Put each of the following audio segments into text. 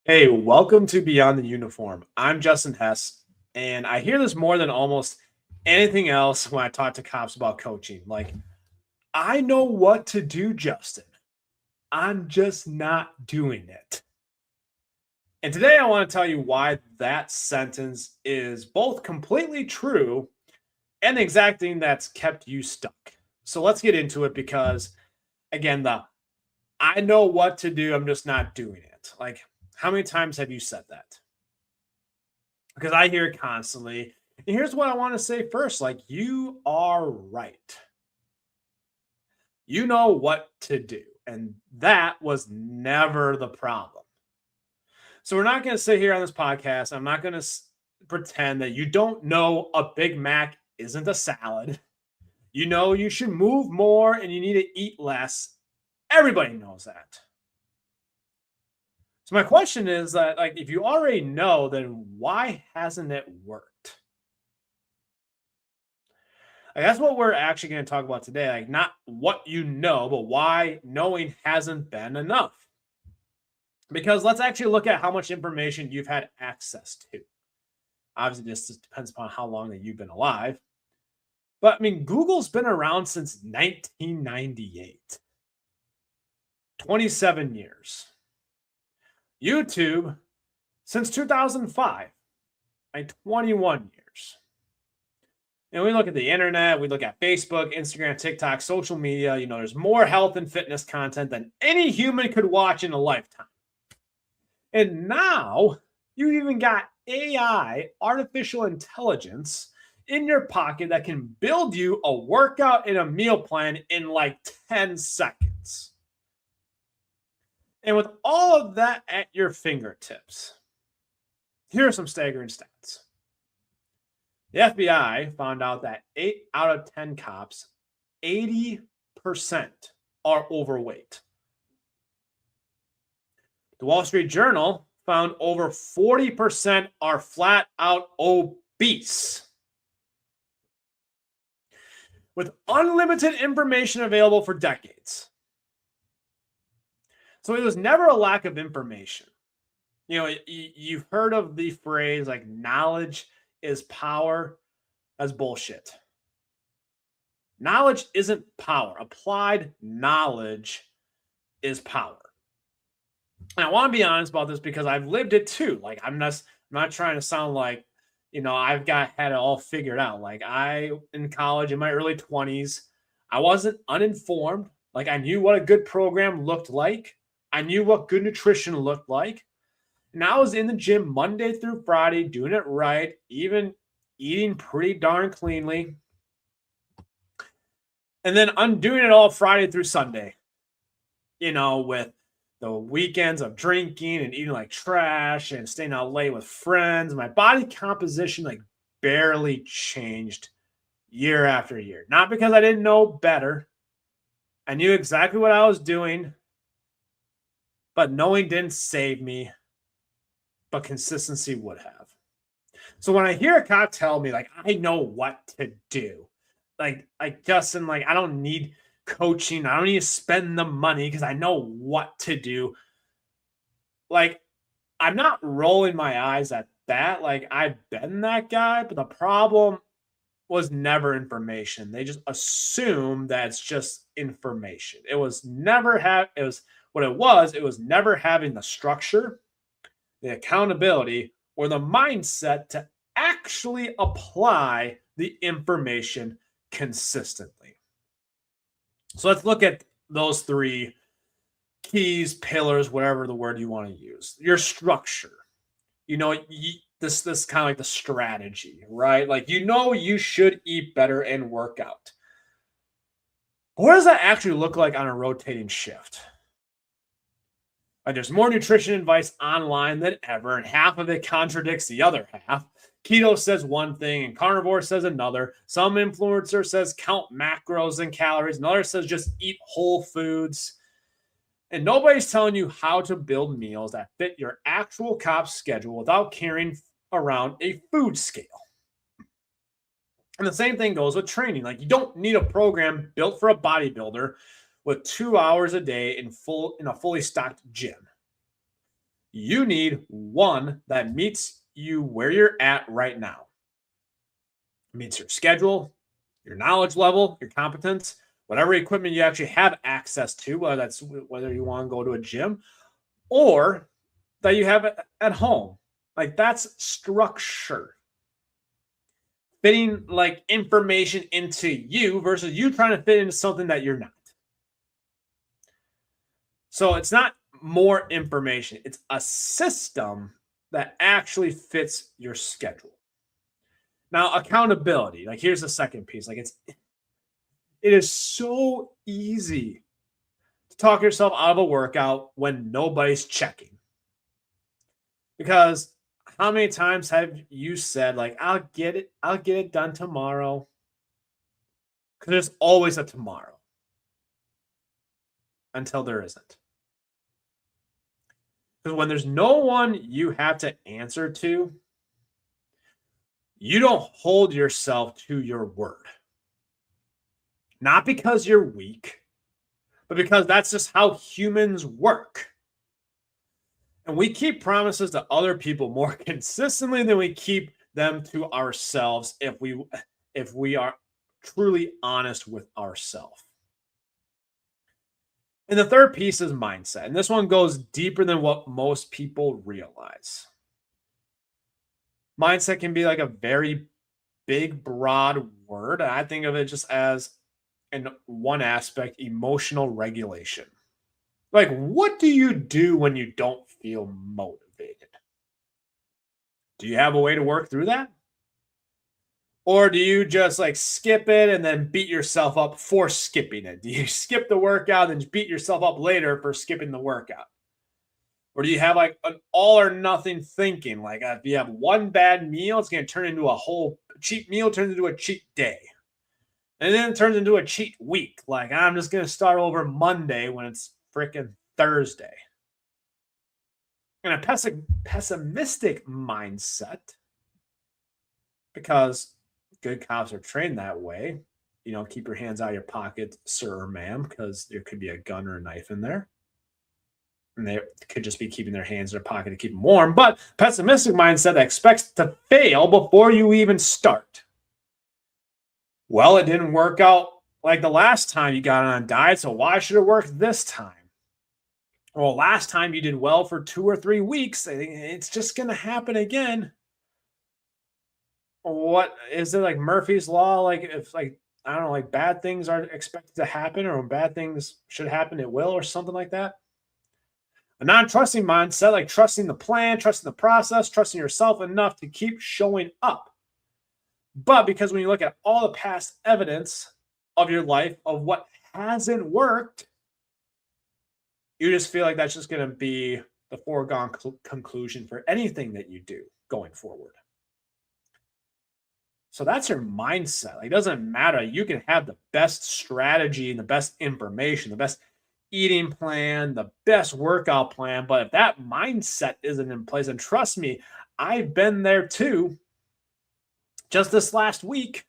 Hey, welcome to Beyond the Uniform. I'm Justin Hess, and I hear this more than almost anything else when I talk to cops about coaching. Like, I know what to do, Justin. I'm just not doing it. And today I want to tell you why that sentence is both completely true and the exact thing that's kept you stuck. So let's get into it because, again, the I know what to do, I'm just not doing it. Like, how many times have you said that? Because I hear it constantly. And here's what I want to say first, like, you are right. You know what to do. And that was never the problem. So we're not going to sit here on this podcast. I'm not going to pretend that you don't know a Big Mac isn't a salad. You know you should move more and you need to eat less. Everybody knows that. So my question is that, like, if you already know, then why hasn't it worked? Like, that's what we're actually going to talk about today. Like, not what you know, but why knowing hasn't been enough. Because let's actually look at how much information you've had access to. Obviously, this just depends upon how long that you've been alive. But I mean, Google's been around since 1998, 27 years. YouTube since 2005, like 21 years. And we look at the internet, we look at Facebook, Instagram, TikTok, social media. There's more health and fitness content than any human could watch in a lifetime. And now you even got AI, artificial intelligence, in your pocket that can build you a workout and a meal plan in like 10 seconds. And with all of that at your fingertips, here are some staggering stats. The FBI found out that 8 out of 10 cops, 80%, are overweight. The Wall Street Journal found over 40% are flat out obese. With unlimited information available for decades. So it was never a lack of information. You've heard of the phrase like knowledge is power. That's bullshit. Knowledge isn't power. Applied knowledge is power. And I want to be honest about this because I've lived it too. Like, I'm not trying to sound like, I've had it all figured out. Like, in college in my early 20s, I wasn't uninformed. Like, I knew what a good program looked like. I knew what good nutrition looked like. And I was in the gym Monday through Friday, doing it right, even eating pretty darn cleanly. And then undoing it all Friday through Sunday, with the weekends of drinking and eating like trash and staying out late with friends. My body composition like barely changed year after year. Not because I didn't know better. I knew exactly what I was doing, but knowing didn't save me, but consistency would have. So when I hear a cop tell me, like, I know what to do, like Justin, like, I don't need coaching. I don't need to spend the money because I know what to do. Like, I'm not rolling my eyes at that. Like, I've been that guy, but the problem was never information. They just assume that it's just information. It was never it was never having the structure, the accountability, or the mindset to actually apply the information consistently. So let's look at those three keys, pillars, whatever the word you want to use. Your structure. This kind of like the strategy, right? Like, you should eat better and work out. What does that actually look like on a rotating shift? Like, there's more nutrition advice online than ever, and half of it contradicts the other half. Keto says one thing and carnivore says another. Some influencer says count macros and calories. Another says just eat whole foods. And nobody's telling you how to build meals that fit your actual cop schedule without carrying around a food scale. And the same thing goes with training. Like, you don't need a program built for a bodybuilder with 2 hours a day in a fully stocked gym. You need one that meets you where you're at right now, meets your schedule, your knowledge level, your competence, whatever equipment you actually have access to, whether you want to go to a gym or that you have at home. Like that's structure. Fitting like information into you versus you trying to fit into something that you're not. So it's not more information, it's a system that actually fits your schedule. Now, accountability. Like here's the second piece. Like it is so easy to talk yourself out of a workout when nobody's checking. Because how many times have you said, like, I'll get it done tomorrow? Because there's always a tomorrow until there isn't. Because when there's no one you have to answer to, you don't hold yourself to your word. Not because you're weak, but because that's just how humans work. And we keep promises to other people more consistently than we keep them to ourselves if we are truly honest with ourselves. And the third piece is mindset. And this one goes deeper than what most people realize. Mindset can be like a very big, broad word. I think of it just as, in one aspect, emotional regulation. Like, what do you do when you don't feel motivated? Do you have a way to work through that? Or do you just like skip it and then beat yourself up for skipping it? Do you skip the workout and beat yourself up later for skipping the workout? Or do you have like an all or nothing thinking? Like if you have one bad meal, it's going to turn into a whole cheat meal, turns into a cheat day. And then it turns into a cheat week. Like I'm just going to start over Monday when it's freaking Thursday. And a pessimistic mindset, because good cops are trained that way. You know, keep your hands out of your pocket, sir or ma'am, because there could be a gun or a knife in there. And they could just be keeping their hands in their pocket to keep them warm. But pessimistic mindset that expects to fail before you even start. Well, it didn't work out like the last time you got on a diet, so why should it work this time? Well, last time you did well for 2 or 3 weeks, it's just going to happen again. What is it, like Murphy's Law? Like if like I don't know, like bad things are expected to happen, or when bad things should happen, it will, or something like that. A non-trusting mindset, like trusting the plan, trusting the process, trusting yourself enough to keep showing up. But because when you look at all the past evidence of your life of what hasn't worked, you just feel like that's just going to be the foregone conclusion for anything that you do going forward. So that's your mindset. Like, it doesn't matter. You can have the best strategy and the best information, the best eating plan, the best workout plan. But if that mindset isn't in place, and trust me, I've been there too, just this last week,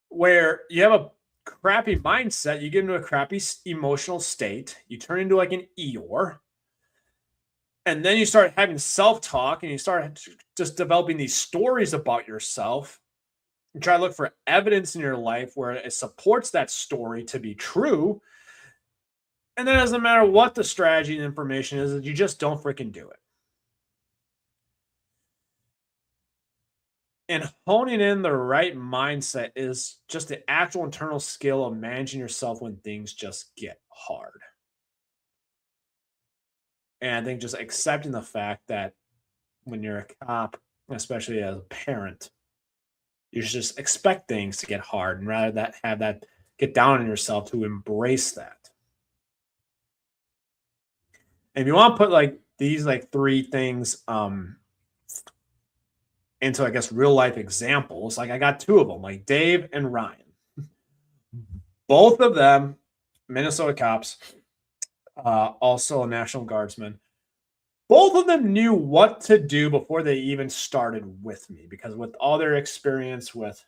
where you have a crappy mindset, you get into a crappy emotional state, you turn into like an Eeyore, and then you start having self-talk and you start just developing these stories about yourself and try to look for evidence in your life where it supports that story to be true. And then it doesn't matter what the strategy and information is, you just don't freaking do it. And honing in the right mindset is just the actual internal skill of managing yourself when things just get hard. And I think just accepting the fact that when you're a cop, especially as a parent, you should just expect things to get hard and rather that have that get down on yourself to embrace that. And if you want to put like these like 3 things into, I guess, real life examples, like I got 2 of them, like Dave and Ryan. Both of them, Minnesota cops, also a National Guardsman. Both of them knew what to do before they even started with me, because with all their experience with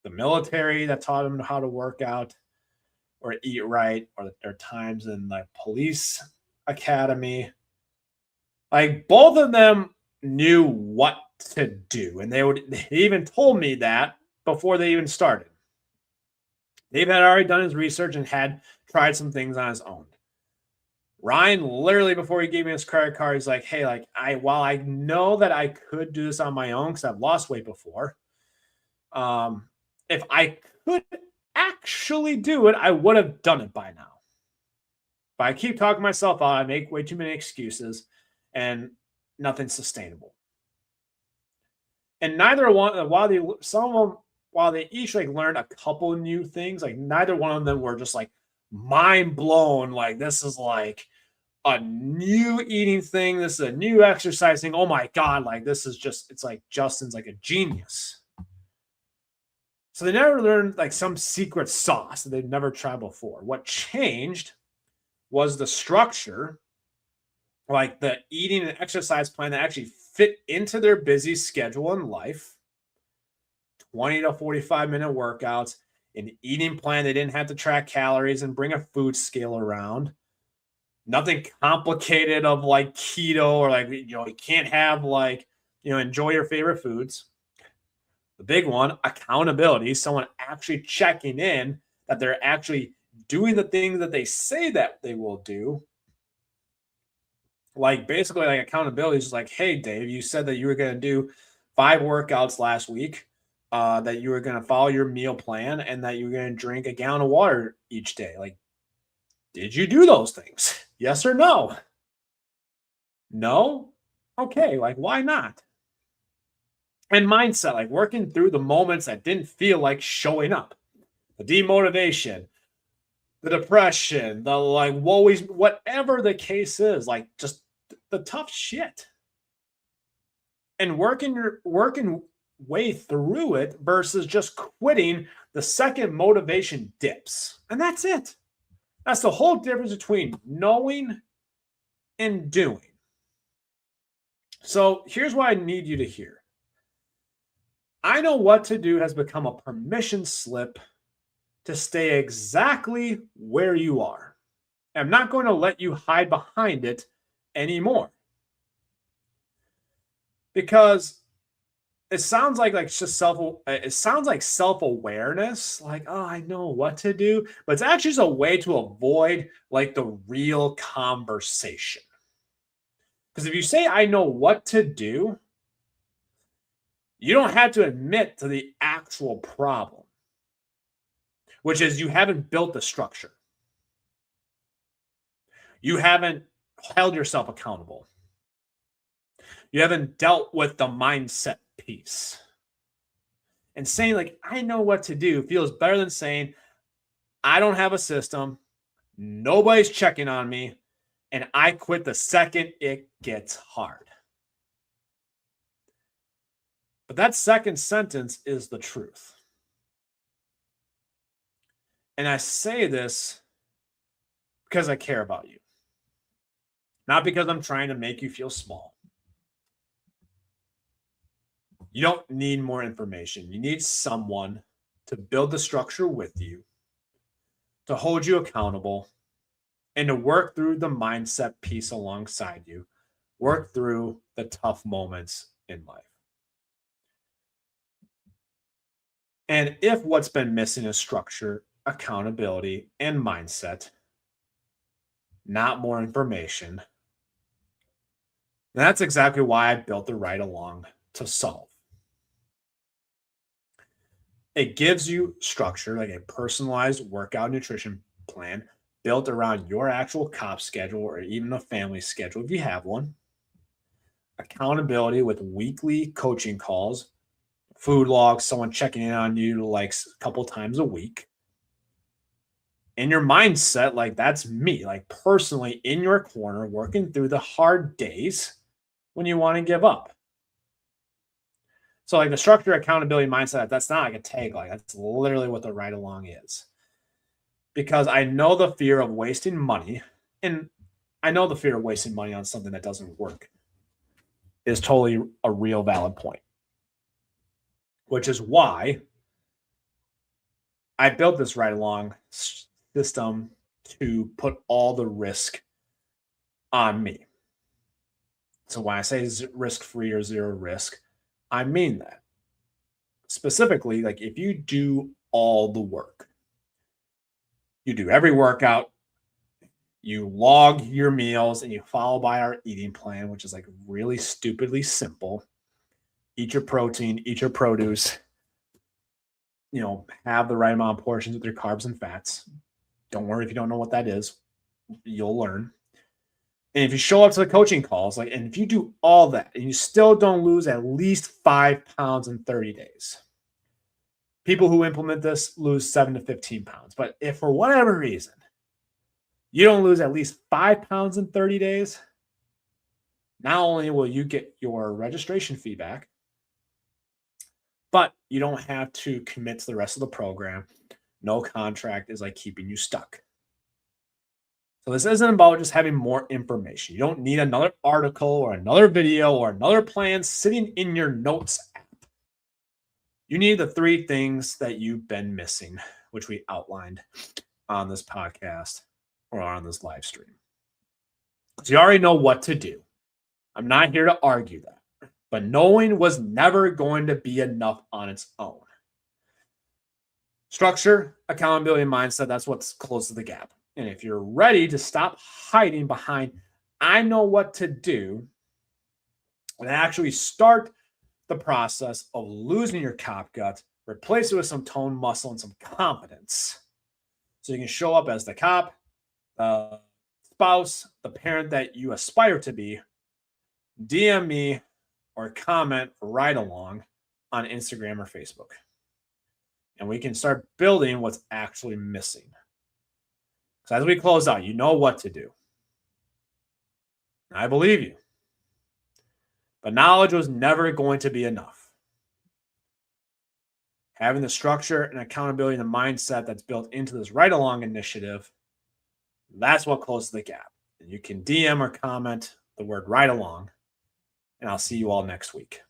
the military that taught them how to work out or eat right, or their times in the police academy, Like both of them knew what to do, and they even told me that before they even started. Dave had already done his research and had tried some things on his own. Ryan, literally before he gave me his credit card, he's like, "Hey, like while I know that I could do this on my own because I've lost weight before, if I could actually do it, I would have done it by now. But I keep talking myself out. I make way too many excuses, and nothing's sustainable." And neither one, while they each like learned a couple new things, like neither one of them were just like mind blown. Like this is like a new eating thing. This is a new exercise thing. Oh my God. Like this is just, it's like Justin's like a genius. So they never learned like some secret sauce that they'd never tried before. What changed was the structure, like the eating and exercise plan that actually fit into their busy schedule in life. 20 to 45-minute workouts, an eating plan. They didn't have to track calories and bring a food scale around. Nothing complicated of like keto or like, you can't have like, enjoy your favorite foods. The big one, accountability, someone actually checking in that they're actually doing the things that they say that they will do. Like basically like accountability is just like, hey, Dave, you said that you were going to do 5 workouts last week, that you were going to follow your meal plan and that you were going to drink a gallon of water each day. Like, did you do those things? Yes or no? No? Okay, like why not? And mindset, like working through the moments that didn't feel like showing up. The demotivation, the depression, the like whatever the case is, like just the tough shit. And working way through it versus just quitting the second motivation dips. And that's it. That's the whole difference between knowing and doing. So here's what I need you to hear. I know what to do has become a permission slip to stay exactly where you are. I'm not going to let you hide behind it anymore. Because it sounds like it sounds like self-awareness, like, oh, I know what to do, but it's actually just a way to avoid like the real conversation. Because if you say I know what to do, you don't have to admit to the actual problem, which is you haven't built the structure. You haven't held yourself accountable. You haven't dealt with the mindset piece. And saying like, I know what to do feels better than saying, I don't have a system. Nobody's checking on me. And I quit the second it gets hard. But that second sentence is the truth. And I say this because I care about you. Not because I'm trying to make you feel small. You don't need more information. You need someone to build the structure with you, to hold you accountable, and to work through the mindset piece alongside you, work through the tough moments in life. And if what's been missing is structure, accountability, and mindset, not more information, that's exactly why I built the Ride Along to solve. It gives you structure, like a personalized workout nutrition plan built around your actual COP schedule or even a family schedule if you have one. Accountability with weekly coaching calls, food logs, someone checking in on you like a couple times a week. In your mindset, like that's me, like personally in your corner, working through the hard days when you want to give up. So like the structure, accountability, mindset, that's not like a tagline. That's literally what the Ride Along is. Because I know the fear of wasting money, and I know the fear of wasting money on something that doesn't work is totally a real valid point. Which is why I built this Ride Along system to put all the risk on me. So when I say risk-free or zero risk, I mean that. Specifically, like if you do all the work, you do every workout, you log your meals, and you follow by our eating plan, which is like really stupidly simple. Eat your protein, eat your produce, have the right amount of portions with your carbs and fats. Don't worry if you don't know what that is. You'll learn. And if you show up to the coaching calls, and if you do all that and you still don't lose at least 5 pounds in 30 days, people who implement this lose 7 to 15 pounds. But if for whatever reason you don't lose at least 5 pounds in 30 days, not only will you get your registration fee back, but you don't have to commit to the rest of the program. No contract is like keeping you stuck. So this isn't about just having more information. You don't need another article or another video or another plan sitting in your notes app. You need the 3 things that you've been missing, which we outlined on this podcast or on this live stream. So you already know what to do. I'm not here to argue that, but knowing was never going to be enough on its own. Structure, accountability, and mindset, that's what's closes the gap. And if you're ready to stop hiding behind, I know what to do, and actually start the process of losing your cop gut, replace it with some tone, muscle, and some confidence. So you can show up as the cop, the spouse, the parent that you aspire to be. DM me or comment right along on Instagram or Facebook. And we can start building what's actually missing. So as we close out, you know what to do. I believe you. But knowledge was never going to be enough. Having the structure and accountability and the mindset that's built into this Ride Along initiative, that's what closes the gap. And you can DM or comment the word Ride Along, and I'll see you all next week.